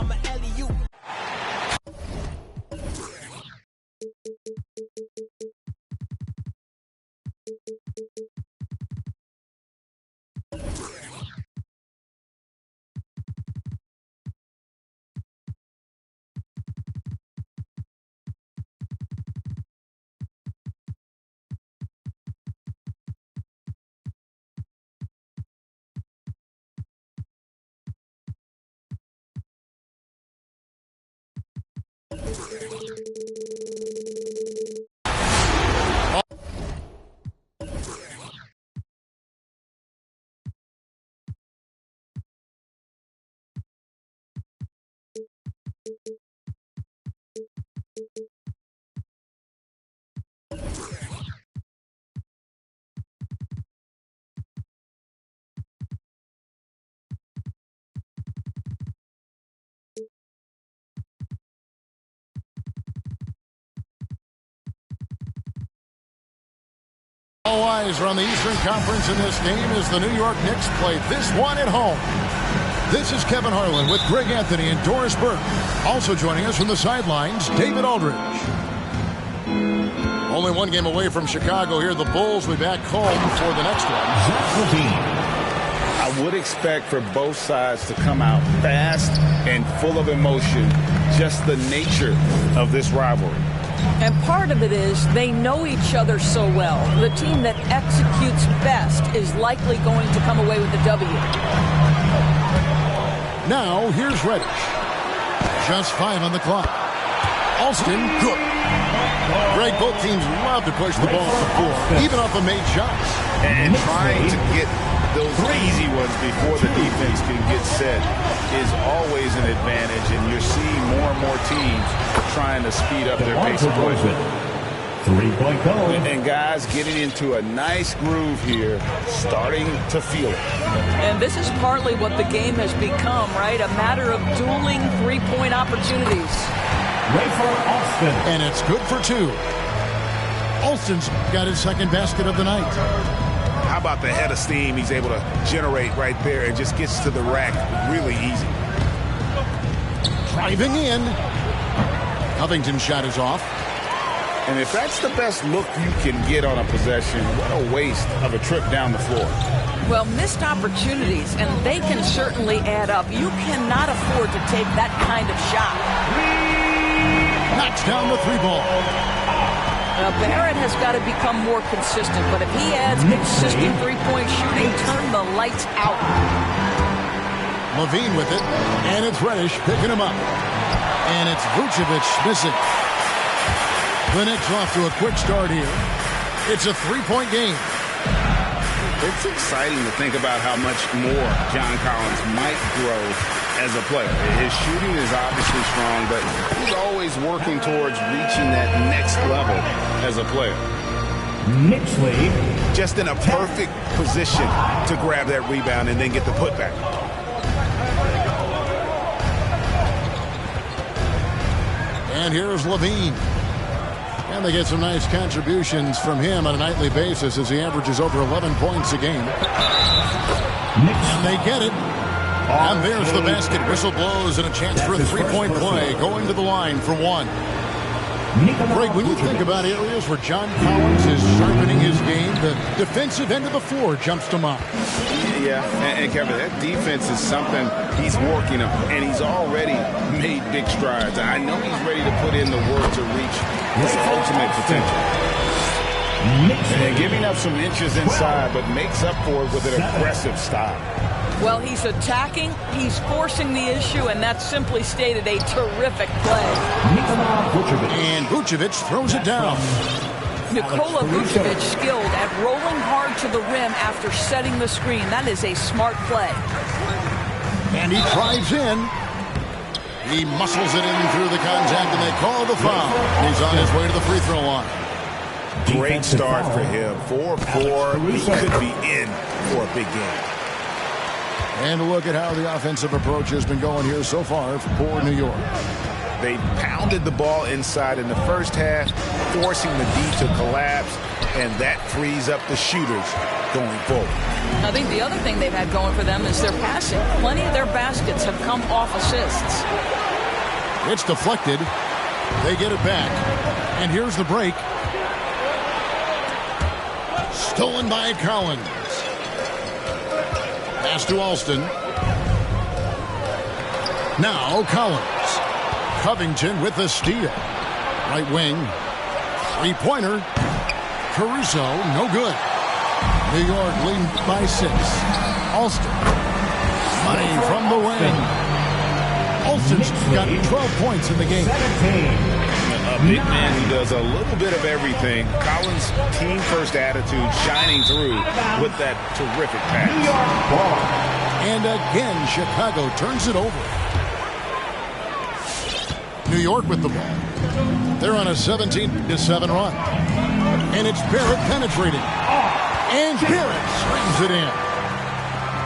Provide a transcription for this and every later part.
I'm an alley-oop. All eyes are on the Eastern Conference in this game as the New York Knicks play this one at home. This is Kevin Harlan with Greg Anthony and Doris Burke. Also joining us from the sidelines, David Aldridge. Only one game away from Chicago here. The Bulls will be back home for the next one. I would expect for both sides to come out fast and full of emotion. Just the nature of this rivalry. And part of it is they know each other so well. The team that executes best is likely going to come away with the W. Now, here's Reddish. Just 5 on the clock. Alston, good. Greg, both teams love to push the ball to the floor, even off of made shots. And trying to get those easy ones before the defense can get set is always an advantage, and you're seeing more and more teams trying to speed up their pace of play. 3-point goal. And guys getting into a nice groove here, starting to feel it. And this is partly what the game has become, right? A matter of dueling three-point opportunities. Rafer Alston. And it's good for 2. Alston's got his second basket of the night. How about the head of steam he's able to generate right there and just gets to the rack really easy. Driving in. Covington's shot is off. And if that's the best look you can get on a possession, what a waste of a trip down the floor. Well, missed opportunities, and they can certainly add up. You cannot afford to take that kind of shot. Knocks down the 3-ball. Barrett has got to become more consistent, but if he adds consistent three-point shooting, turn the lights out. Levine with it, and it's Reddish picking him up. And it's Vucevic missing. The Knicks off to a quick start here. It's a 3-point game. It's exciting to think about how much more John Collins might grow as a player. His shooting is obviously strong, but he's always working towards reaching that next level as a player. Mitchley. Just in a perfect position to grab that rebound and then get the putback. And here's Levine. And they get some nice contributions from him on a nightly basis as he averages over 11 points a game. And they get it. And there's the basket. Whistle blows and a chance for a 3-point play going to the line for 1. Greg, when you think about areas where John Collins is sharpening his game, the defensive end of the floor jumps to mind. Yeah, and Kevin, that defense is something he's working on, and he's already made big strides. I know he's ready to put in the work to reach his ultimate potential. And giving up some inches inside, but makes up for it with an aggressive style. Well, he's attacking, he's forcing the issue, and that's simply stated a terrific play. And Vucevic throws it down. Nikola Vucevic skilled at rolling hard to the rim after setting the screen. That is a smart play. And he drives in. He muscles it in through the contact, and they call the foul. He's on his way to the free throw line. Great start for him. 4-4. He could be in for a big game. And a look at how the offensive approach has been going here so far for New York. They pounded the ball inside in the first half, forcing the D to collapse, and that frees up the shooters going forward. I think the other thing they've had going for them is their passing. Plenty of their baskets have come off assists. It's deflected. They get it back. And here's the break. Stolen by Collins. Pass to Alston. Now Collins. Covington with the steal. Right wing. Three-pointer. Caruso, no good. New York leading by 6. Alston. Money from the wing. Alston's got 12 points in the game. A big man who does a little bit of everything. Collins' team-first attitude shining through with that terrific pass. And again, Chicago turns it over. New York with the ball. They're on a 17-7 run. And it's Barrett penetrating. And Barrett slams it in.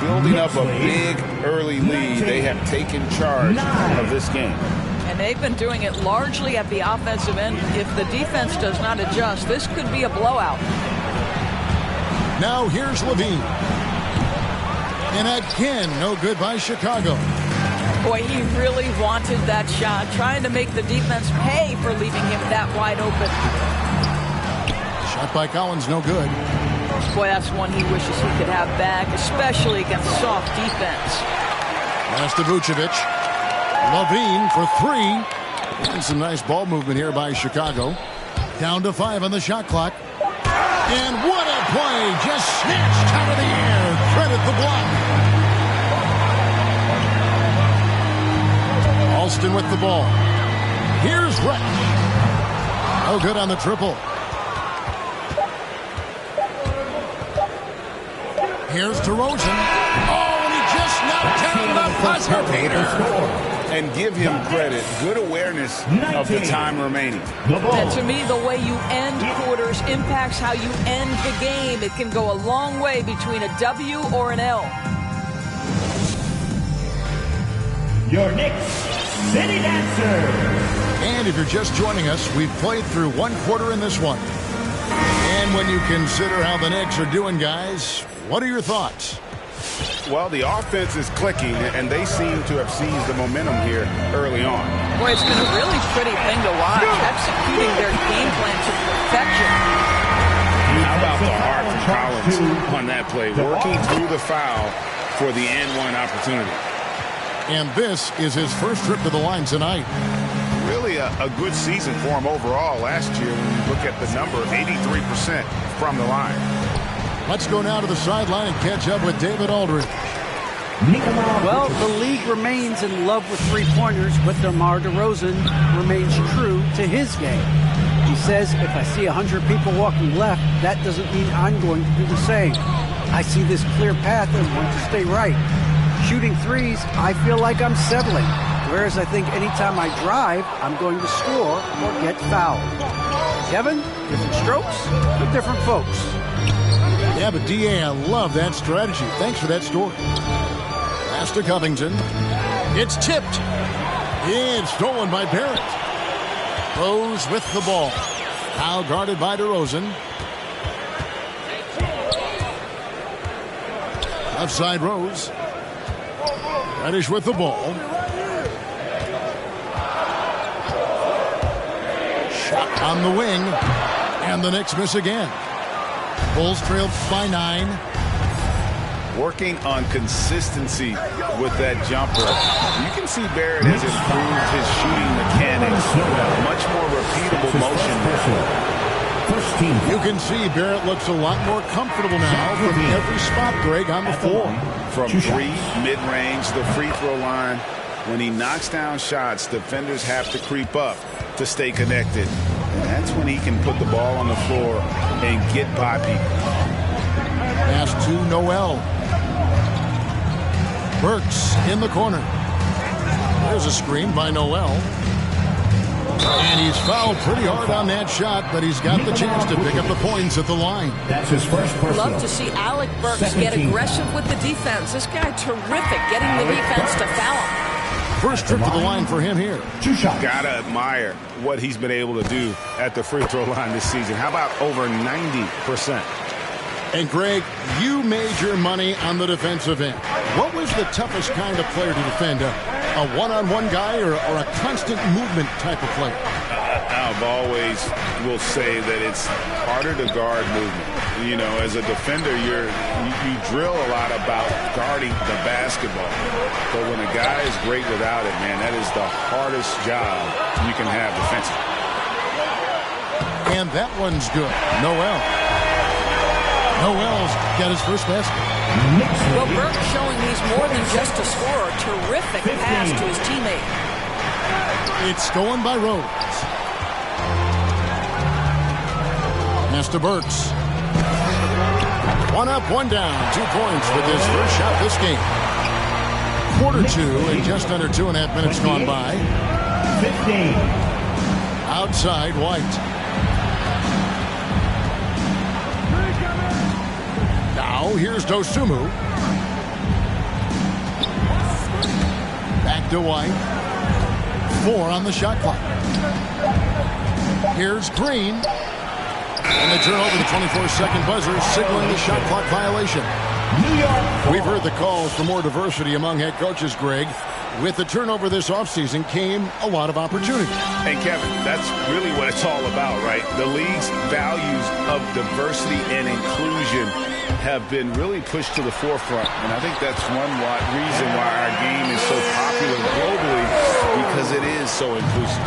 Building up a big early lead. They have taken charge of this game. And they've been doing it largely at the offensive end. If the defense does not adjust, this could be a blowout. Now here's Levine. And again, no good by Chicago. Boy, he really wanted that shot, trying to make the defense pay for leaving him that wide open. Shot by Collins, no good. Boy, that's one he wishes he could have back, especially against soft defense. Pass to Vucevic. Levine for 3. And some nice ball movement here by Chicago. Down to 5 on the shot clock. And what a play! Just snatched out of the air. Credit the block. Alston with the ball. Here's Rex. No good on the triple. Here's DeRozan. Oh, and he just knocked down the buzzer beater. And give him credit. Good awareness of the time remaining. And to me, the way you end quarters impacts how you end the game. It can go a long way between a W or an L. Your Knicks City Dancer. And if you're just joining us, we've played through 1 quarter in this one. And when you consider how the Knicks are doing, guys, what are your thoughts? Well, the offense is clicking, and they seem to have seized the momentum here early on. Boy, it's been a really pretty thing to watch, executing their game plan to perfection. How about the heart from Collins on that play, working through the foul for the and-one opportunity. And this is his first trip to the line tonight. Really a good season for him overall last year when you look at the number, 83% from the line. Let's go now to the sideline and catch up with David Aldridge. Well, the league remains in love with three-pointers, but DeMar DeRozan remains true to his game. He says, if I see 100 people walking left, that doesn't mean I'm going to do the same. I see this clear path and want to stay right. Shooting threes, I feel like I'm settling, whereas I think anytime I drive, I'm going to score or get fouled. Kevin, different strokes for different folks. Yeah, but D.A., I love that strategy. Thanks for that story. Pass to Covington. It's tipped. It's stolen by Barrett. Rose with the ball. Now guarded by DeRozan. Left side Rose. Reddish with the ball. Shot on the wing. And the Knicks miss again. Bulls trail by 9. Working on consistency with that jumper. You can see Barrett has improved his shooting mechanics. Much more repeatable motion. You can see Barrett looks a lot more comfortable now from every spot, Greg, on the floor. From 3, mid-range, the free throw line. When he knocks down shots, defenders have to creep up to stay connected. And that's when he can put the ball on the floor and get by people. Pass to Noel. Burks in the corner. There's a screen by Noel. And he's fouled pretty hard on that shot, but he's got the chance to pick up the points at the line. That's his first personal. Love to see Alec Burks get aggressive with the defense. This guy terrific getting the defense to foul him. First trip to the line for him here. 2 shots. Gotta admire what he's been able to do at the free throw line this season. How about over 90%? And Greg, you made your money on the defensive end. What was the toughest kind of player to defend? A one-on-one guy or a constant movement type of player? I've always will say that it's harder to guard movement. You know, as a defender, you drill a lot about guarding the basketball. But when a guy is great without it, man, that is the hardest job you can have defensively. And that one's good. Noel's got his first basket. Well, Burke showing he's more than just a scorer. Terrific pass to his teammate. It's stolen by Rose. Pass to Burks. One up, one down. 2 points with his first shot this game. Quarter 2 and just under 2.5 minutes gone by. 15. Outside White. Now here's Dosunmu. Back to White. 4 on the shot clock. Here's Green. And they turn over the 24-second buzzer, signaling the shot clock violation. We've heard the calls for more diversity among head coaches, Greg. With the turnover this offseason came a lot of opportunity. And Kevin, that's really what it's all about, right? The league's values of diversity and inclusion have been really pushed to the forefront. And I think that's one reason why our game is so popular globally, because it is so inclusive.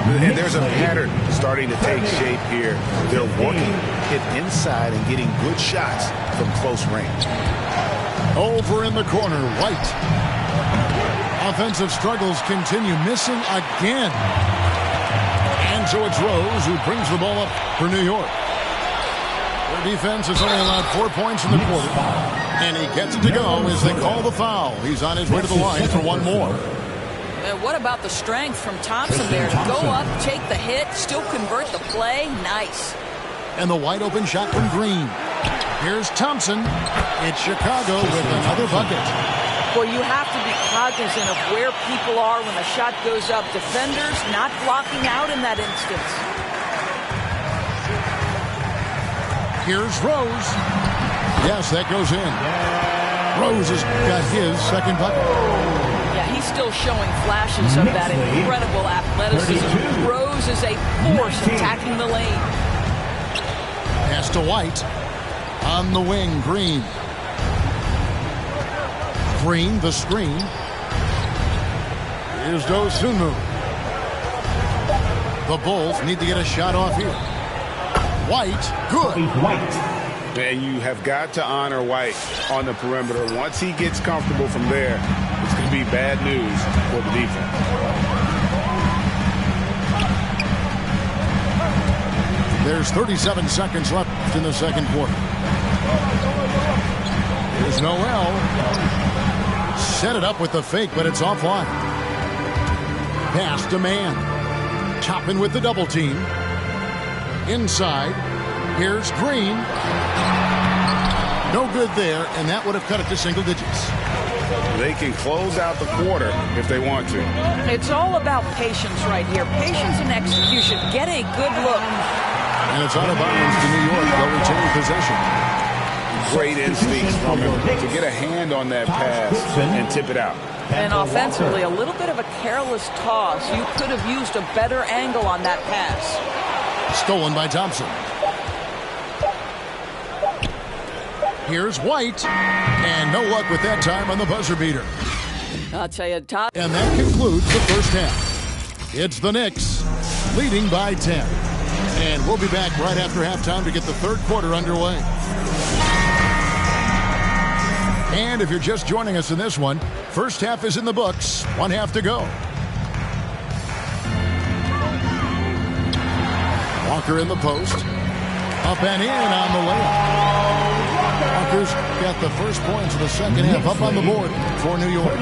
And there's a pattern starting to take shape here. They're working it inside and getting good shots from close range. Over in the corner, White. Offensive struggles continue, missing again. And so it's Rose who brings the ball up for New York. Their defense has only allowed 4 points in the quarter. And he gets it to go as they call the foul. He's on his way to the line for one more. What about the strength from Thompson there to go up, take the hit, still convert the play? Nice. And the wide open shot from Green. Here's Thompson. It's Chicago with another bucket. Well, you have to be cognizant of where people are when the shot goes up. Defenders not blocking out in that instance. Here's Rose. Yes, that goes in. Rose has got his second bucket. Yeah, he's still showing flashes of that incredible athleticism. Rose is a force attacking the lane. Pass to White. On the wing, Green. Green, the screen. Here's Dosunmu. The Bulls need to get a shot off here. White, good. And you have got to honor White on the perimeter. Once he gets comfortable from there, it's going to be bad news for the defense. There's 37 seconds left in the second quarter. Here's Noel. Set it up with the fake, but it's offline. Pass to man. Chopping with the double team. Inside. Here's Green. No good there, and that would have cut it to single digits. They can close out the quarter if they want to. It's all about patience right here. Patience and execution. Get a good look. And it's out of bounds to New York. They'll retain possession. Great instincts from him to get a hand on that pass and tip it out. And offensively, a little bit of a careless toss. You could have used a better angle on that pass. Stolen by Thompson. Here's White. And no luck with that time on the buzzer beater. I'll tell you, Todd. And that concludes the first half. It's the Knicks leading by 10. And we'll be back right after halftime to get the third quarter underway. And if you're just joining us in this one, first half is in the books. 1 half to go. Walker in the post. Up and in on the layup. Walker's got the first points of the second half up on the board for New York.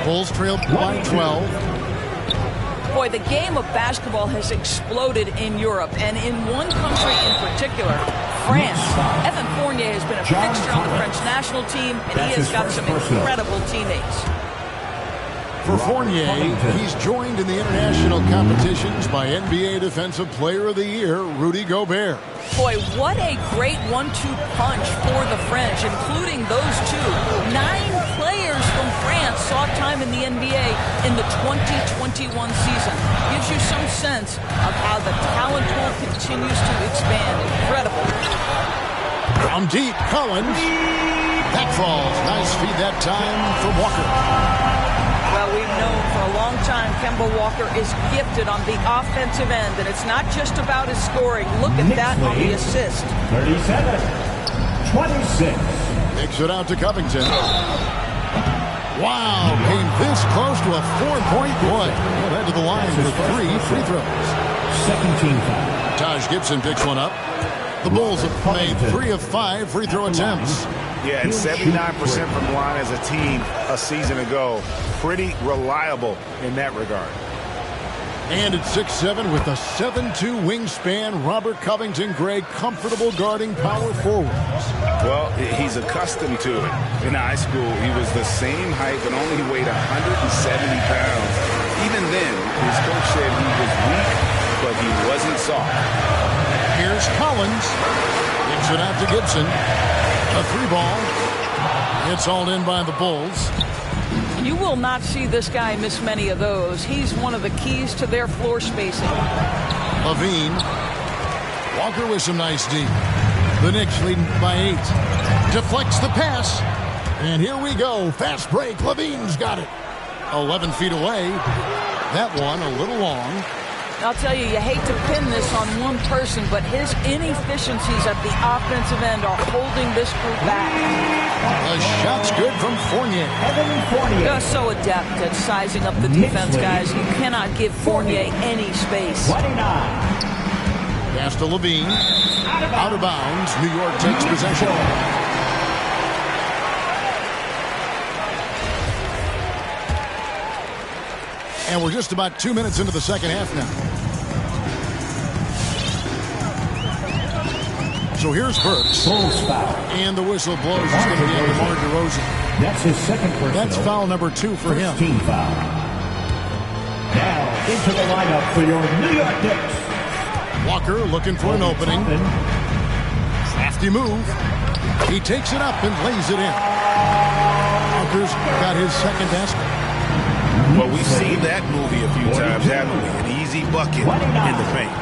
Bulls trailed by 12. Boy, the game of basketball has exploded in Europe, and in one country in particular, France. Evan Fournier has been a fixture on the French national team, and he has got some incredible teammates. For Fournier, he's joined in the international competitions by NBA Defensive Player of the Year, Rudy Gobert. Boy, what a great 1-2 punch for the French, including those two. 9 players from France saw time in the NBA in the 2021 season. Gives you some sense of how the talent pool continues to expand. Incredible. From deep, Collins. That falls. Nice feed that time from Walker. Well, we've known for a long time Kemba Walker is gifted on the offensive end, and it's not just about his scoring. Look at that on the assist. 37-26. Takes it out to Covington. Wow, came this close to a 4-point play. He'll head to the line for 3 free throws. Second team foul. Taj Gibson picks one up. The Bulls have made 3 of 5 free throw attempts. Yeah, and 79% from the line as a team a season ago. Pretty reliable in that regard. And at 6'7" with a 7'2" wingspan, Robert Covington, Greg, comfortable guarding power forwards. Well, he's accustomed to it. In high school, he was the same height, but only weighed 170 pounds. Even then, his coach said he was weak, but he wasn't soft. Here's Collins. Gives it out to Gibson. A 3-ball. It's hauled in by the Bulls. You will not see this guy miss many of those. He's one of the keys to their floor spacing. Levine. Walker with some nice D. The Knicks leading by 8. Deflects the pass. And here we go. Fast break. Levine's got it. 11 feet away. That one a little long. I'll tell you, you hate to pin this on one person, but his inefficiencies at the offensive end are holding this group back. The shot's good from Fournier. They're so adept at sizing up the defense, guys. You cannot give Fournier any space. 29. Pass to Levine. Out of bounds. New York takes possession. And we're just about 2 minutes into the second half now. So here's Burks. And the whistle blows. It's going to be on DeMar DeRozan. That's his second personal. That's foul number 2 for him. Team foul. Now into the lineup for your New York Knicks. Walker looking for an opening. Crafty move. He takes it up and lays it in. Walker's got his second basket. Well, we've seen that movie a few times, haven't we? An easy bucket in the paint.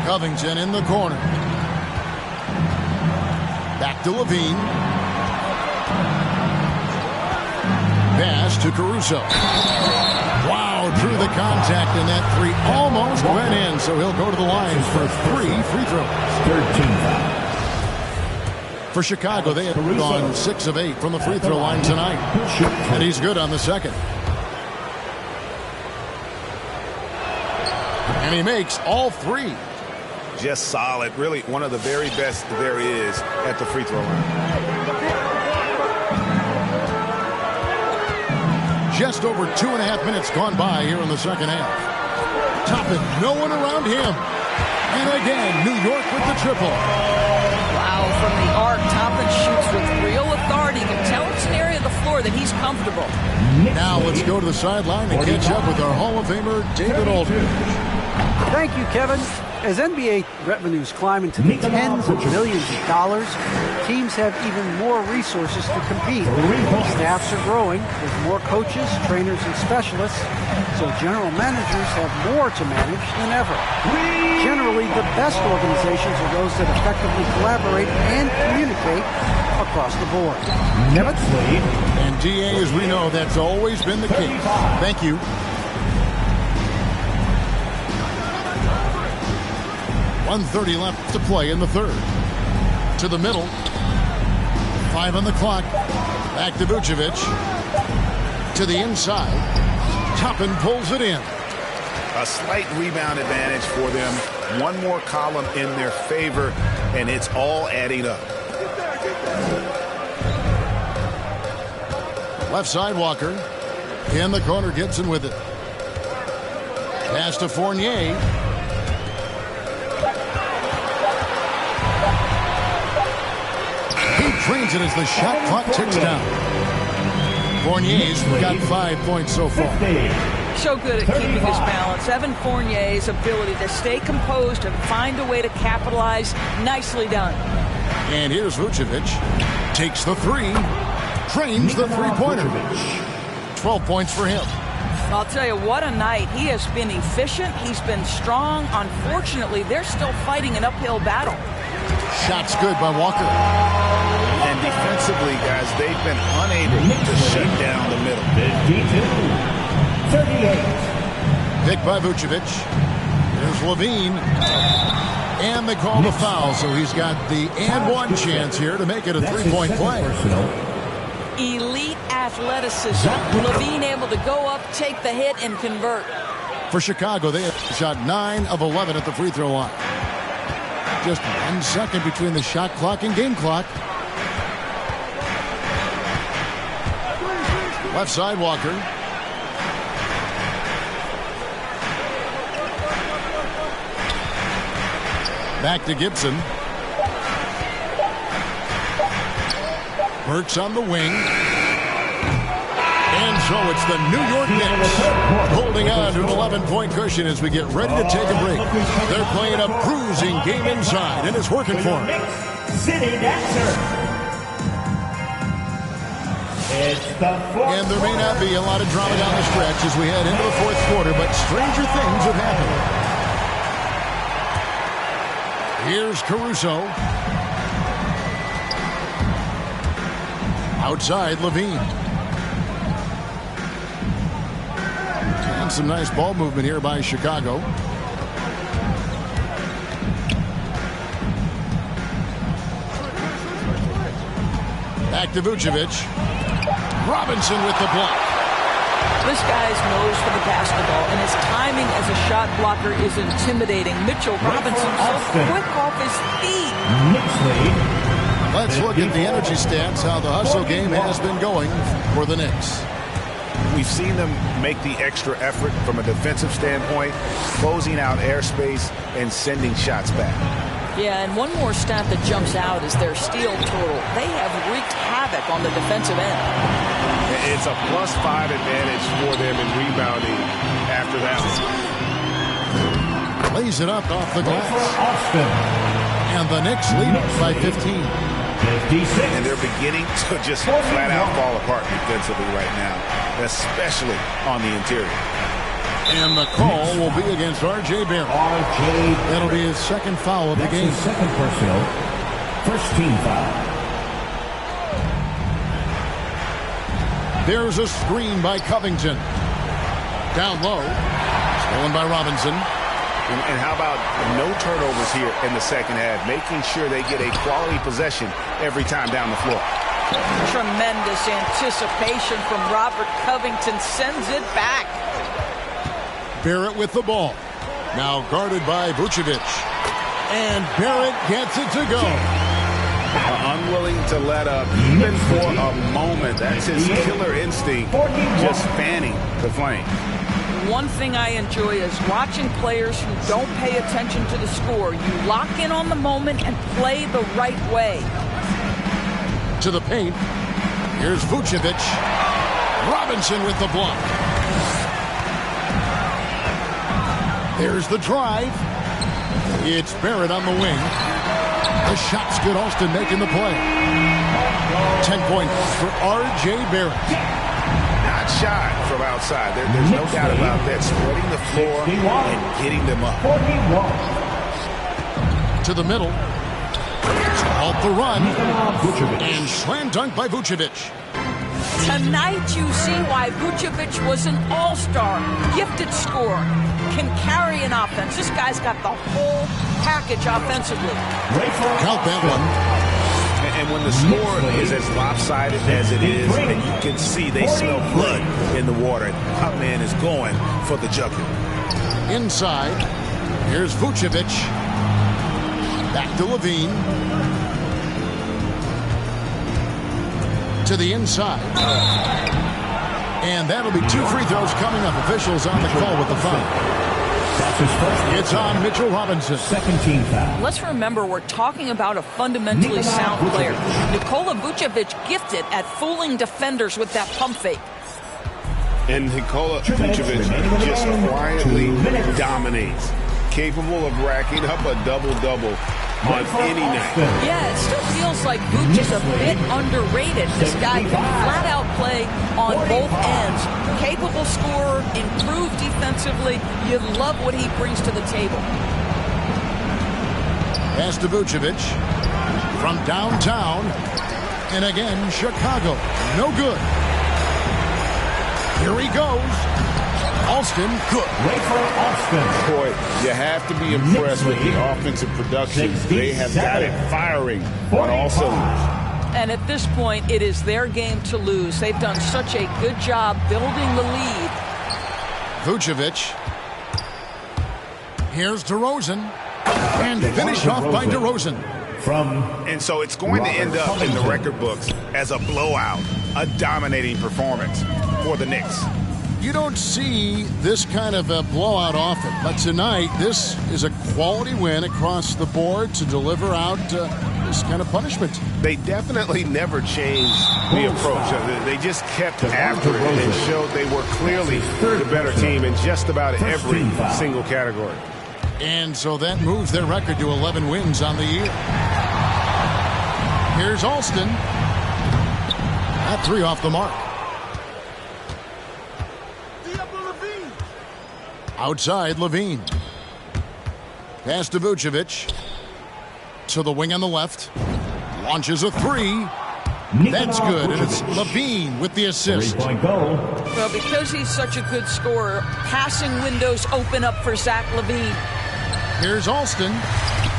Covington in the corner. Back to Levine. Pass to Caruso. Wow, drew the contact, and that 3 almost went in, so he'll go to the line for 3 free throws. 13 foul. For Chicago, they have gone 6 of 8 from the free throw line tonight. And he's good on the second. And he makes all 3. Just solid. Really one of the very best there is at the free throw line. Just over 2.5 minutes gone by here in the second half. Toppin, no one around him. And again, New York with the triple. Wow, from the arc, Toppin shoots with real authority. You can tell it's an area of the floor that he's comfortable. Now let's go to the sideline and catch up with our Hall of Famer, David Aldridge. Thank you, Kevin. As NBA revenues climb into the tens of millions of dollars, teams have even more resources to compete. Staffs are growing with more coaches, trainers, and specialists, so general managers have more to manage than ever. Generally, the best organizations are those that effectively collaborate and communicate across the board. Kevin? And DA, as we know, that's always been the case. Thank you. 1:30 left to play in the third. To the middle. 5 on the clock. Back to Vucevic. To the inside. Toppin pulls it in. A slight rebound advantage for them. One more column in their favor, and it's all adding up. Left side, Walker. In the corner, Gibson with it. Pass to Fournier. He trains it as the shot clock ticks down. Fournier's got 5 points so far. So good at keeping his balance. Evan Fournier's ability to stay composed and find a way to capitalize. Nicely done. And here's Vucevic. Takes the three. Drains the three-pointer. 12 points for him. I'll tell you, what a night. He has been efficient. He's been strong. Unfortunately, they're still fighting an uphill battle. Shot's good by Walker. And defensively, guys, they've been unable to shut down the middle. 52-38. Picked by Vucevic. There's Levine. And they call the foul, so he's got the and one chance here to make it a three-point play. Elite athleticism. Levine able to go up, take the hit, and convert. For Chicago, they have shot 9 of 11 at the free throw line. Just 1 second between the shot clock and game clock. Left side, Walker. Back to Gibson. Burks on the wing. And so it's the New York Knicks holding on to an 11-point cushion as we get ready to take a break. They're playing a bruising game inside, and it's working for them. City Dancer. And there may not be a lot of drama down the stretch as we head into the fourth quarter, but stranger things have happened. Here's Caruso. Outside, Levine. And some nice ball movement here by Chicago. Back to Vucevic. Robinson with the block. This guy's nose for the basketball, and his timing as a shot blocker is intimidating. Mitchell Robinson so quick off his feet. Let's look at the energy stats, how the hustle game has been going for the Knicks. We've seen them make the extra effort from a defensive standpoint, closing out airspace and sending shots back. Yeah, and one more stat that jumps out is their steal total. They have wreaked havoc on the defensive end. It's a +5 advantage for them in rebounding after that one. Lays it up off the glass. And the Knicks lead by 15. 56. And they're beginning to just flat out fall apart defensively right now, especially on the interior. And the call will be against R.J. Barrett. That'll be his second foul of the game. His second personal. First team foul. There's a screen by Covington. Down low. Stolen by Robinson. And how about no turnovers here in the second half, making sure they get a quality possession every time down the floor. Tremendous anticipation from Robert Covington, sends it back. Barrett with the ball. Now guarded by Vucevic. And Barrett gets it to go. Unwilling to let up even for a moment. That's his killer instinct, just fanning the flame. One thing I enjoy is watching players who don't pay attention to the score. You lock in on the moment and play the right way. To the paint. Here's Vucevic. Robinson with the block. There's the drive. It's Barrett on the wing. The shot's good. Austin making the play. 10 points for R.J. Barrett. Not shy from outside. There's no doubt about that. Spreading the floor and getting them up. 41. To the middle. Off the run. And slam dunk by Vucevic. Tonight you see why Vucevic was an all-star, gifted scorer, can carry an offense. This guy's got the whole package offensively. Count that one. And when the score is as lopsided as it is, and you can see they smell blood in the water, our man is going for the jugular. Inside. Here's Vucevic. Back to Levine. To the inside. And that'll be 2 free throws coming up. Officials on the call with the foul. That's his first. It's on Mitchell Robinson. Second team foul. Let's remember, we're talking about a fundamentally Nikola sound player. Vucevic. Nikola Vucevic gifted at fooling defenders with that pump fake. And Nikola 2 minutes Vucevic remaining in the just game. quietly 2 minutes. dominates. Capable of racking up a double-double on any night. Yeah, it still feels like Vooch is a bit underrated. This guy can flat out play on both ends. Capable scorer, improved defensively. You love what he brings to the table. Pass to Vucevic from downtown. And again, Chicago. No good. Here he goes. Alston, good. Rafer Alston. Boy, you have to be impressed with the offensive production. They have got it firing on all cylinders. And at this point, it is their game to lose. They've done such a good job building the lead. Vucevic. Here's DeRozan. And finished off by DeRozan. And so it's going to end up in the record books as a blowout, a dominating performance for the Knicks. You don't see this kind of a blowout often, but tonight this is a quality win across the board to deliver out this kind of punishment. They definitely never changed the approach. They just kept after it and showed they were clearly the better team in just about every single category. And so that moves their record to 11 wins on the year. Here's Alston. That three off the mark. Outside, Levine. Pass to Vucevic. To the wing on the left. Launches a three. That's good, and it's Levine with the assist. 3-point goal. Well, because he's such a good scorer, passing windows open up for Zach LaVine. Here's Alston.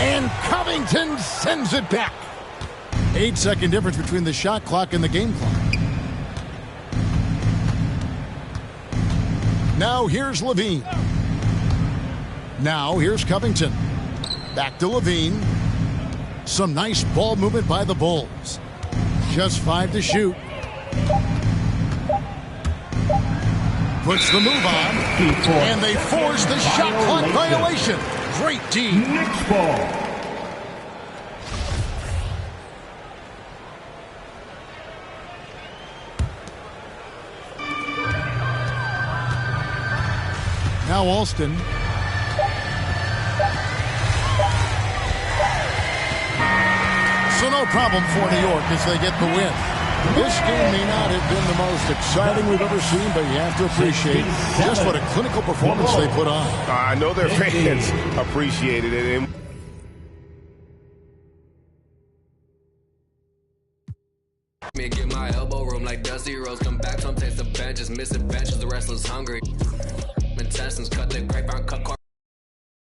And Covington sends it back. 8-second difference between the shot clock and the game clock. Now here's Levine. Now here's Covington. Back to Levine. Some nice ball movement by the Bulls. Just 5 to shoot. Puts the move on. And they force the shot clock violation. Great D. Knicks ball. Now Alston. So no problem for New York as they get the win. This game may not have been the most exciting we've ever seen, but you have to appreciate just what a clinical performance they put on. I know their fans appreciated it. And me get my elbow room like Dusty Rose. Come back, some taste the benches, missing benches, the wrestlers hungry. Intestines cut the grapevine, cut